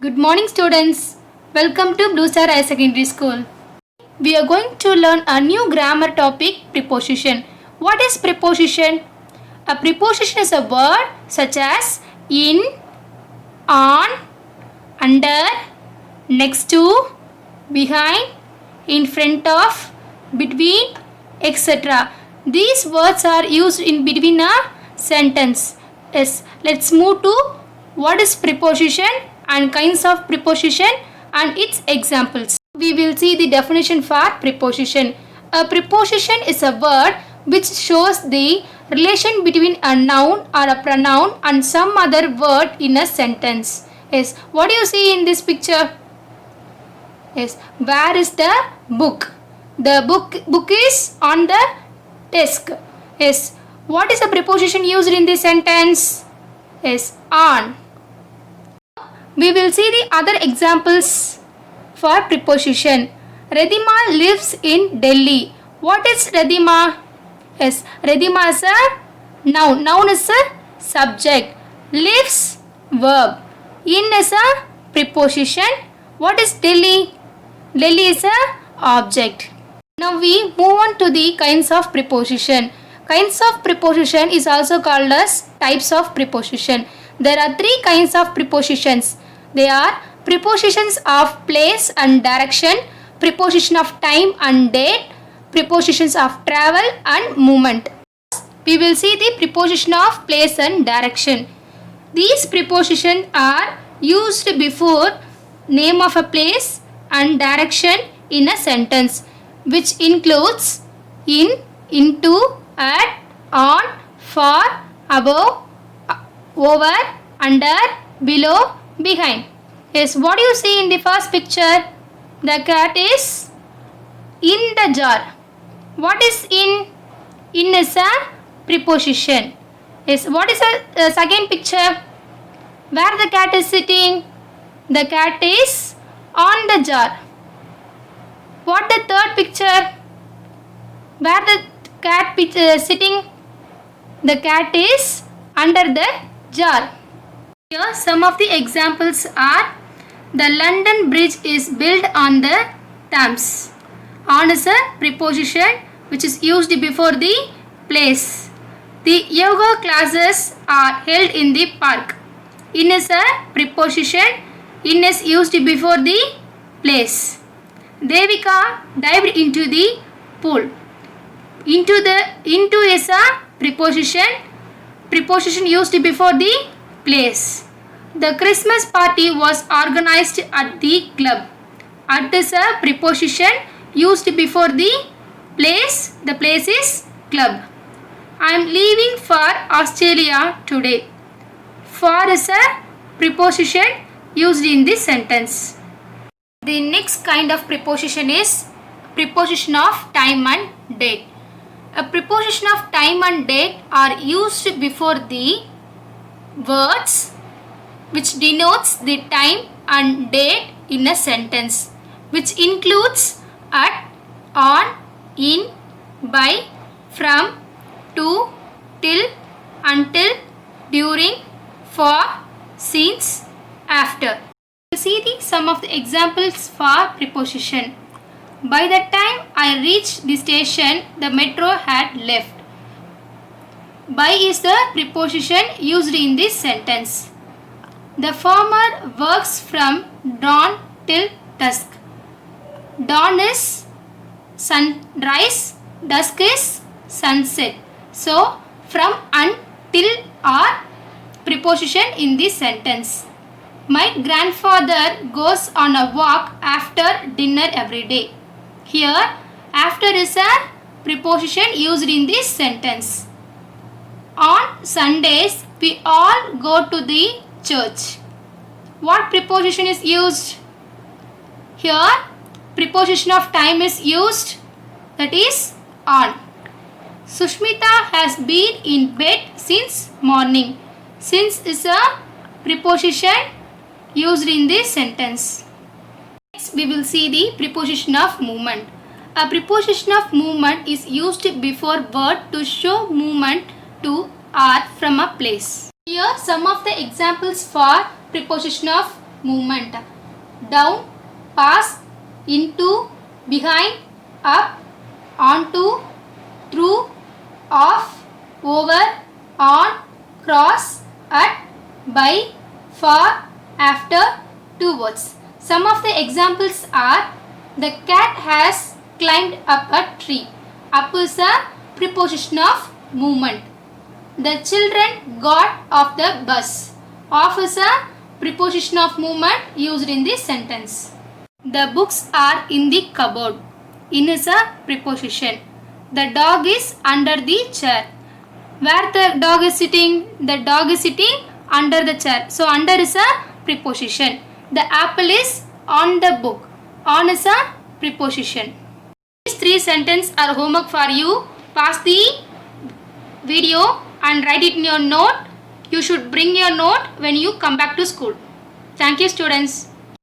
Good morning, students. Welcome to Blue Star Higher Secondary School. We are going to learn a new grammar topic, preposition. What is preposition? A preposition is a word such as in, on, under, next to, behind, in front of, between, etc. These words are used in between a sentence. Yes, let's move to what is preposition and kinds of preposition and its examples. We will see the definition for preposition. A preposition is a word which shows the relation between a noun or a pronoun and some other word in a sentence. Yes, what do you see in this picture? Yes, where is the book? The book is on the desk. Yes, what is the preposition used in this sentence? Yes, on. We will see the other examples for preposition. Redhima lives in Delhi. What is Redhima? Yes, Redhima is a noun. Noun is a subject. Lives, verb. In is a preposition. What is Delhi? Delhi is a object. Now we move on to the kinds of preposition. Kinds of preposition is also called as types of preposition. There are three kinds of prepositions. They are prepositions of place and direction, preposition of time and date, prepositions of travel and movement. We will see the preposition of place and direction. These prepositions are used before name of a place and direction in a sentence, which includes in, into, at, on, for, above, over, under, below, behind. Yes, what do you see in the first picture? The cat is in the jar. What is in? In is a preposition. Yes, what is the second picture? Where the cat is sitting? The cat is on the jar. What the third picture? Where the cat sitting? The cat is under the jar. Here some of the examples are: the London Bridge is built on the Thames. On is a preposition which is used before the place. The yoga classes are held in the park. In is a preposition. In is used before the place. Devika dived into the pool. Into is a preposition. Preposition used before the place. The Christmas party was organized at the club. At is a preposition used before the place. The place is club. I am leaving for Australia today. For is a preposition used in this sentence. The next kind of preposition is preposition of time and date. A preposition of time and date are used before the words which denotes the time and date in a sentence, which includes at, on, in, by, from, to, till, until, during, for, since, after. See some of the examples for preposition. By the time I reached the station, the metro had left. By is the preposition used in this sentence. The farmer works from dawn till dusk. Dawn is sunrise, dusk is sunset. So, from until are preposition in this sentence. My grandfather goes on a walk after dinner every day. Here, after is a preposition used in this sentence. On Sundays, we all go to the church. What preposition is used? Here, preposition of time is used, that is on. Sushmita has been in bed since morning. Since is a preposition used in this sentence. Next, we will see the preposition of movement. A preposition of movement is used before word to show movement to or from a place. Here some of the examples for preposition of movement. Down, pass, into, behind, up, onto, through, off, over, on, cross, at, by, for, after, towards. Some of the examples are: the cat has climbed up a tree. Up is a preposition of movement. The children got off the bus. Off is a preposition of movement used in this sentence. The books are in the cupboard. In is a preposition. The dog is under the chair. Where the dog is sitting? The dog is sitting under the chair. So under is a preposition. The apple is on the book. On is a preposition. These three sentences are homework for you. Pause the video and write it in your note. You should bring your note when you come back to school. Thank you, students.